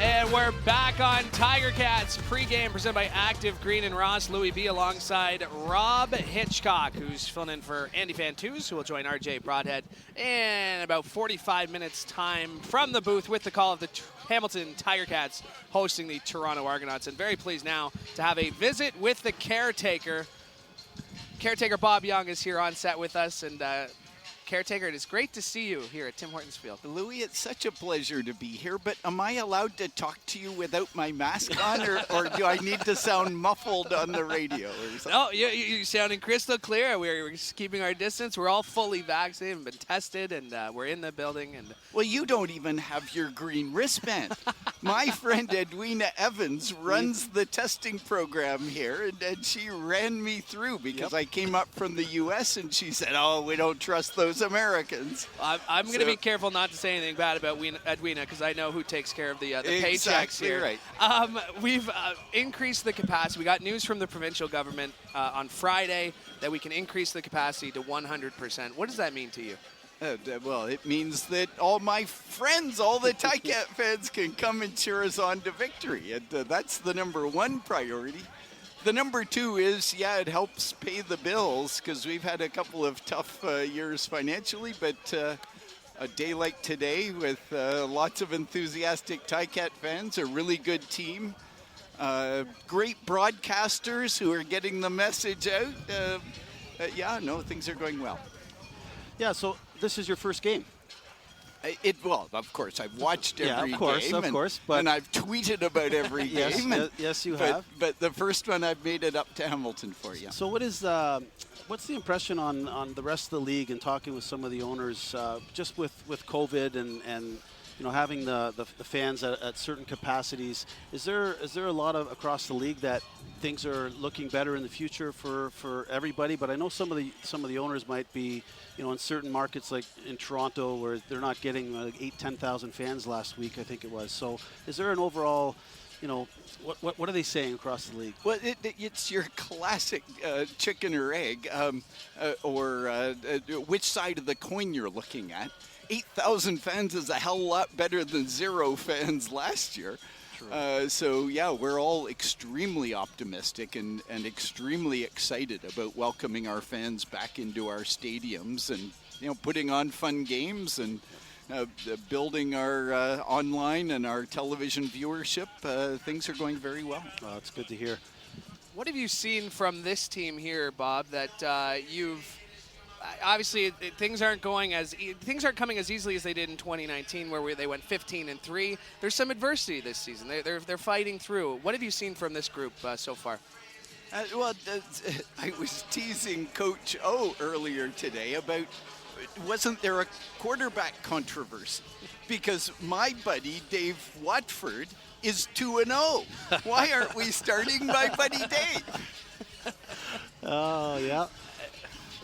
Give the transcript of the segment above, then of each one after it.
And we're back on Ticats pregame presented by Active Green and Ross. Louie B alongside Rob Hitchcock, who's filling in for Andy Fantus, who will join RJ Broadhead in about 45 minutes time from the booth with the call of the Hamilton Ticats hosting the Toronto Argonauts. And very pleased now to have a visit with the Caretaker. Caretaker Bob Young is here on set with us, and Caretaker, it is great to see you here at Tim Hortons Field. Louie, it's such a pleasure to be here, but am I allowed to talk to you without my mask on, or do I need to sound muffled on the radio or something? No, you're sounding crystal clear. We're just keeping our distance. We're all fully vaccinated and been tested, and we're in the building. And well, you don't even have your green wristband. My friend Edwina Evans runs the testing program here, and she ran me through because I came up from the U.S., and she said, oh, we don't trust those Americans. I'm going to be careful not to say anything bad about Edwina because I know who takes care of the paychecks here. Right. We've increased the capacity. We got news from the provincial government on Friday that we can increase the capacity to 100%. What does that mean to you? Well, it means that all my friends, all the Ticat fans can come and cheer us on to victory. And that's the number one priority. The number two is, it helps pay the bills because we've had a couple of tough years financially, but a day like today with lots of enthusiastic Ticat fans, a really good team, great broadcasters who are getting the message out. Things are going well. Yeah, so this is your first game. Well, of course, I've watched every game. Of course. And I've tweeted about every game. Yes, you have. But the first one, I've made it up to Hamilton for you. So what's the impression on the rest of the league and talking with some of the owners, just with COVID and having the fans at certain capacities? Is there a lot of across the league that things are looking better in the future for everybody? But I know some of the owners might be, in certain markets like in Toronto where they're not getting 8,000-10,000 fans last week, I think it was. So is there an overall, what are they saying across the league? Well, it's your classic chicken or egg, or which side of the coin you're looking at. 8,000 fans is a hell lot better than 0 fans last year. We're all extremely optimistic and extremely excited about welcoming our fans back into our stadiums and, putting on fun games and building our online and our television viewership. Things are going very well. It's good to hear. What have you seen from this team here, Bob, that you've obviously things aren't coming as easily as they did in 2019, where they went 15-3. There's some adversity this season. They're fighting through. What have you seen from this group so far? I was teasing Coach O earlier today about, wasn't there a quarterback controversy? Because my buddy Dave Watford is 2-0. Why aren't we starting my buddy Dave? Oh yeah.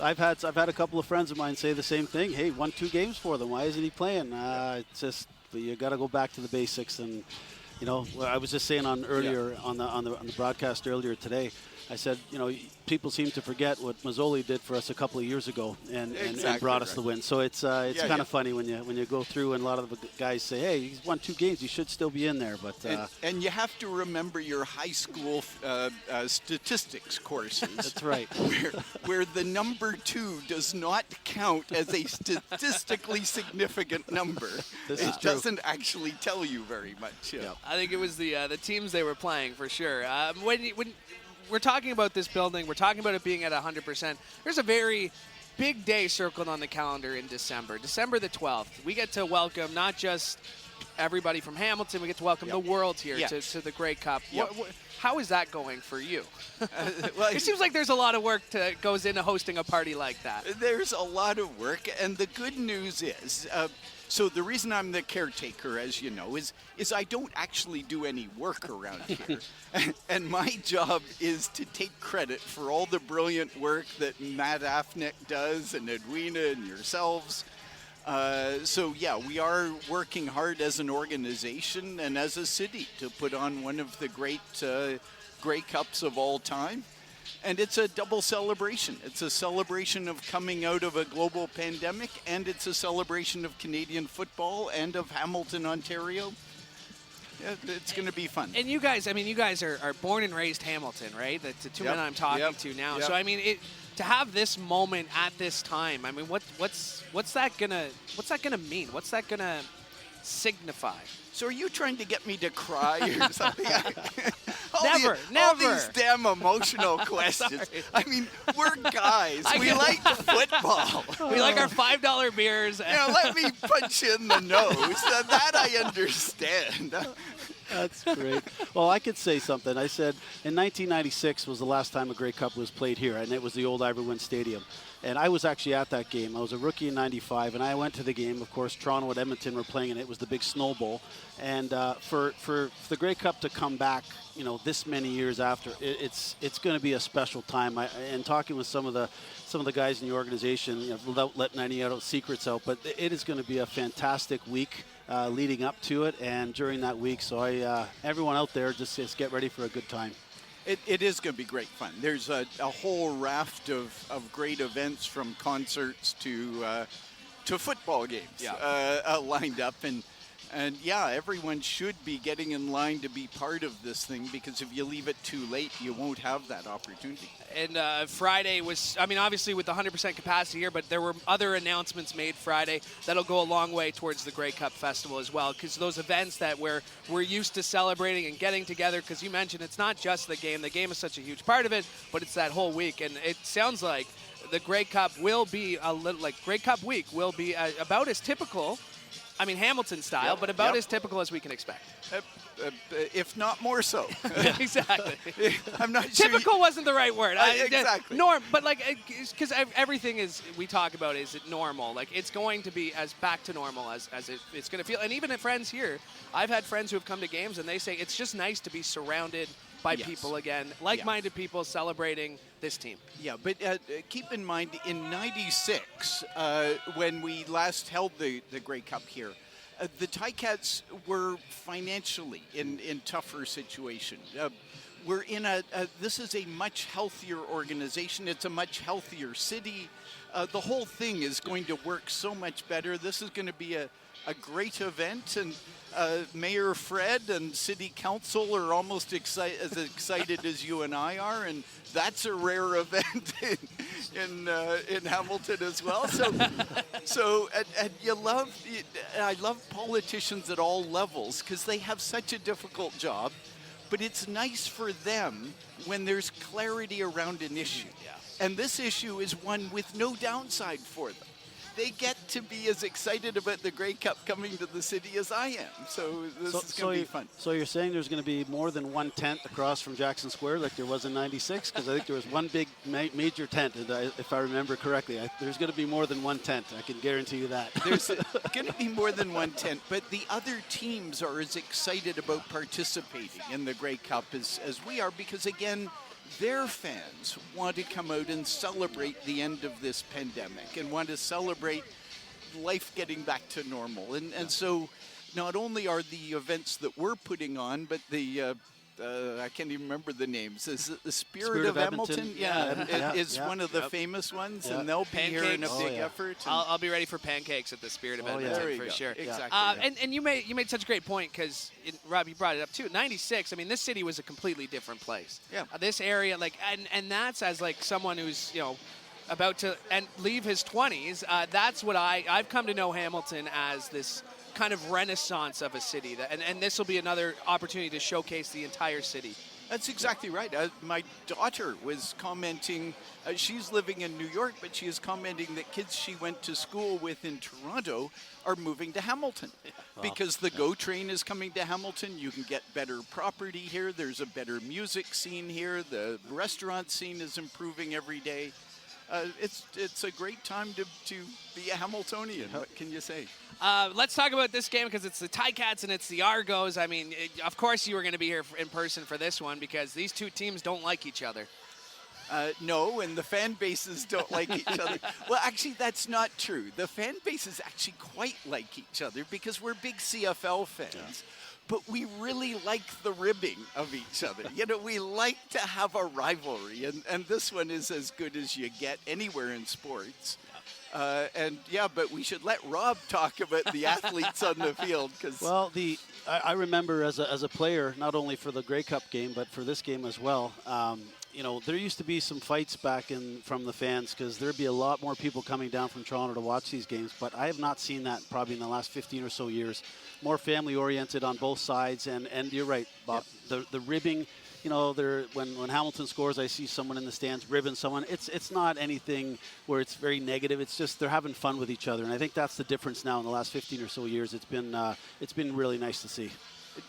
I've had a couple of friends of mine say the same thing. Hey, won 2 games for them. Why isn't he playing? It's just you got to go back to the basics. And I was just saying on the broadcast earlier today. I said, people seem to forget what Mazzoli did for us a couple of years ago and brought us the win. So it's kind of funny when you go through and a lot of the guys say, hey, he's won 2 games, he should still be in there. But and you have to remember your high school statistics courses. That's right. where the number 2 does not count as a statistically significant number. It doesn't actually tell you very much. Yep. I think it was the teams they were playing for sure. When we're talking about this building, we're talking about it being at 100%. There's a very big day circled on the calendar in December. December the 12th. We get to welcome not just everybody from Hamilton, we get to welcome the world here to the Grey Cup. Yep. How is that going for you? It seems like there's a lot of work goes into hosting a party like that. There's a lot of work, and the good news is, so the reason I'm the caretaker, as you know, is I don't actually do any work around here. And my job is to take credit for all the brilliant work that Matt Afnick does and Edwina and yourselves. We are working hard as an organization and as a city to put on one of the great Grey Cups of all time. And it's a double celebration. It's a celebration of coming out of a global pandemic, and it's a celebration of Canadian football and of Hamilton, Ontario. it's going to be fun. And you guys, I mean, you guys are born and raised Hamilton, right? That's the two men I'm talking to now. Yep. So I mean, to have this moment at this time, I mean, what's that gonna mean? What's that gonna signify? So are you trying to get me to cry or something? Never. All these damn emotional questions. I mean, we're guys. We like football. We like our $5 beers. Let me punch you in the nose. That I understand. That's great. Well, I could say something. I said in 1996 was the last time a Grey Cup was played here, and it was the old Ivory Stadium. And I was actually at that game. I was a rookie in '95, and I went to the game. Of course, Toronto and Edmonton were playing, and it was the big Snow Bowl. And for the Grey Cup to come back, this many years after, it's going to be a special time. And talking with some of the guys in the organization, without letting any secrets out, but it is going to be a fantastic week leading up to it and during that week. So everyone out there, just get ready for a good time. It is going to be great fun. There's a whole raft of great events, from concerts to football games lined up. And everyone should be getting in line to be part of this thing, because if you leave it too late, you won't have that opportunity. And Friday was, I mean, obviously with the 100% capacity here, but there were other announcements made Friday that'll go a long way towards the Grey Cup Festival as well, because those events that we're used to celebrating and getting together, because you mentioned it's not just the game. The game is such a huge part of it, but it's that whole week. And it sounds like the Grey Cup will be Grey Cup week will be about as typical, I mean, Hamilton style, but about as typical as we can expect. If not more so. Exactly. I'm not sure. Typical wasn't the right word. Exactly. Norm, but because everything we talk about is it normal. Like, it's going to be as back to normal as it's going to feel. And even at friends here, I've had friends who have come to games and they say it's just nice to be surrounded by people again, like-minded people celebrating this team. Yeah, but keep in mind, in '96, when we last held the Grey Cup here, the Ticats were financially in tougher situation. We're in this is a much healthier organization. It's a much healthier city. The whole thing is going to work so much better. This is going to be a great event, and Mayor Fred and City Council are almost as excited as you and I are, and that's a rare event in Hamilton as well. So I love politicians at all levels, because they have such a difficult job, but it's nice for them when there's clarity around an issue. And this issue is one with no downside for them. They get to be as excited about the Grey Cup coming to the city as I am. So this is going to be fun. So you're saying there's going to be more than one tent across from Jackson Square like there was in '96? Because I think there was one big major tent, and if I remember correctly. There's going to be more than one tent. I can guarantee you that. There's going to be more than one tent, but the other teams are as excited about participating in the Grey Cup as we are, because, again, their fans want to come out and celebrate the end of this pandemic and want to celebrate life getting back to normal. And so not only are the events that we're putting on, but the I can't even remember the names. Is it the Spirit of Hamilton? Is one of the famous ones, and they'll be here in a big effort. I'll be ready for pancakes at the Spirit of Edmonton for sure. Exactly. And you made such a great point, because Rob, you brought it up too. '96. I mean, this city was a completely different place. Yeah. This area, and that's as someone who's about to leave his 20s. That's what I've come to know Hamilton as, this kind of renaissance of a city, and this will be another opportunity to showcase the entire city. That's exactly right. My daughter was commenting, she's living in New York, but she is commenting that kids she went to school with in Toronto are moving to Hamilton because the GO train is coming to Hamilton. You can get better property here. There's a better music scene here. The restaurant scene is improving every day. It's a great time to be a Hamiltonian. What can you say? Let's talk about this game, because it's the Ticats and it's the Argos. I mean, of course you were going to be here in person for this one, because these two teams don't like each other. No, and the fan bases don't like each other. Well, actually, that's not true. The fan bases actually quite like each other, because we're big CFL fans. Yeah. But we really like the ribbing of each other. We like to have a rivalry, and this one is as good as you get anywhere in sports. And yeah, but we should let Rob talk about the athletes on the field, because Well, I remember as a player, not only for the Grey Cup game, but for this game as well. You know, there used to be some fights back from the fans, because there'd be a lot more people coming down from Toronto to watch these games. But I have not seen that probably in the last 15 or so years. More family-oriented on both sides, and you're right, Bob. Yep. The ribbing, you know, when Hamilton scores, I see someone in the stands ribbing someone. It's not anything where it's very negative. It's just they're having fun with each other, and I think that's the difference now in the last 15 or so years. It's been really nice to see.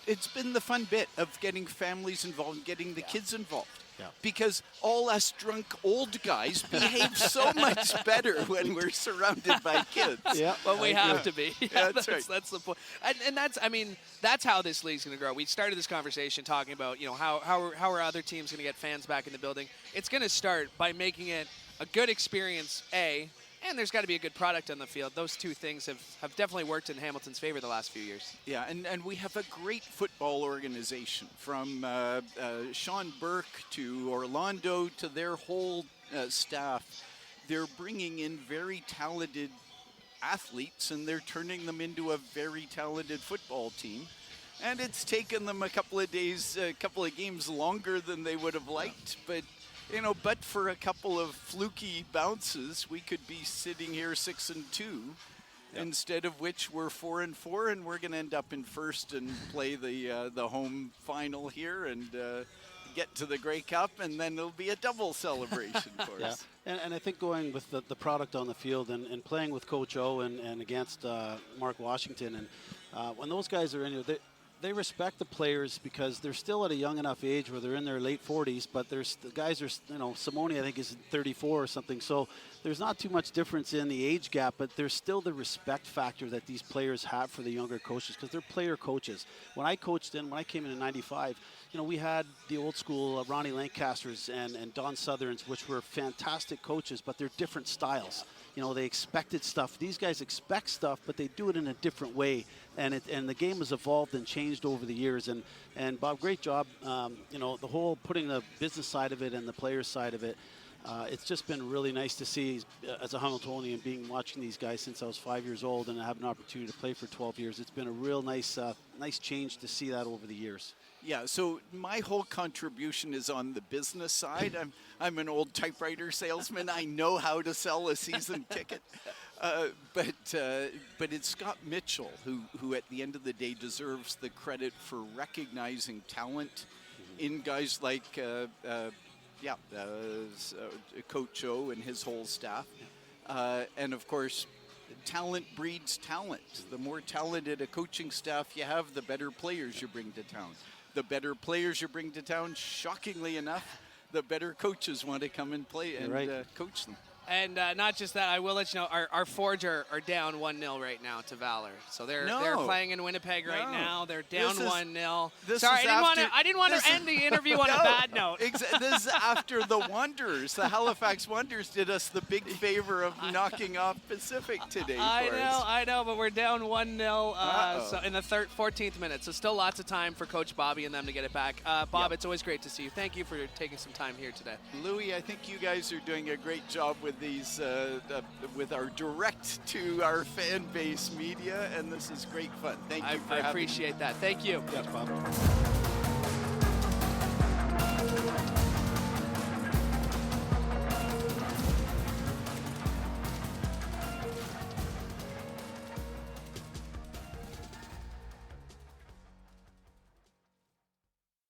it's been the fun bit of getting families involved and getting the kids involved. Yeah. Because all us drunk old guys behave so much better when we're surrounded by kids. Yeah, well, we have to be. Yeah, that's right. That's the point. And that's, I mean, that's how this league's going to grow. We started this conversation talking about, you know, how are other teams going to get fans back in the building. It's going to start by making it a good experience, and there's got to be a good product on the field. Those two things have definitely worked in Hamilton's favor the last few years. Yeah, and we have a great football organization, from Sean Burke to Orlando to their whole staff. They're bringing in very talented athletes, and they're turning them into a very talented football team. And it's taken them a couple of days, a couple of games longer than they would have liked, but you know, but for a couple of fluky bounces, we could be sitting here 6-2, instead of which we're 4-4, and we're going to end up in first and play the home final here and get to the Grey Cup, and then it'll be a double celebration for us. And I think going with the product on the field and playing with Coach O and against Mark Washington, and when those guys are in here, they respect the players because they're still at a young enough age where they're in their late 40s, but the guys are, you know, Simone, I think, is 34 or something. So there's not too much difference in the age gap, but there's still the respect factor that these players have for the younger coaches because they're player coaches. When I came in 95, you know, we had the old school Ronnie Lancasters and Don Southerns, which were fantastic coaches, but they're different styles. You know, they expected stuff. These guys expect stuff, but they do it in a different way. And the game has evolved and changed over the years. And Bob, great job. You know, the whole putting the business side of it and the player side of it. It's just been really nice to see as a Hamiltonian watching these guys since I was 5 years old and have an opportunity to play for 12 years. It's been a real nice change to see that over the years. Yeah, so my whole contribution is on the business side. I'm an old typewriter salesman. I know how to sell a season ticket. But it's Scott Mitchell who at the end of the day deserves the credit for recognizing talent in guys like Coach O and his whole staff. And of course, talent breeds talent. The more talented a coaching staff you have, the better players you bring to town. The better players you bring to town, shockingly enough, the better coaches want to come and play and coach them. And not just that, I will let you know, our Forge are down 1-0 right now to Valor. So they're playing in Winnipeg right now. They're down 1-0. Sorry, I didn't want to end the interview on a bad note. This is after the Wanderers. The Halifax Wanderers did us the big favor of knocking off Pacific today. I know, but we're down 1-0 so in the 14th minute. So still lots of time for Coach Bobby and them to get it back. Bob, it's always great to see you. Thank you for taking some time here today. Louie, I think you guys are doing a great job with these with our direct to our fan base media, and this is great fun. Thank you for having me. I appreciate that. Thank you. Yes, Bob.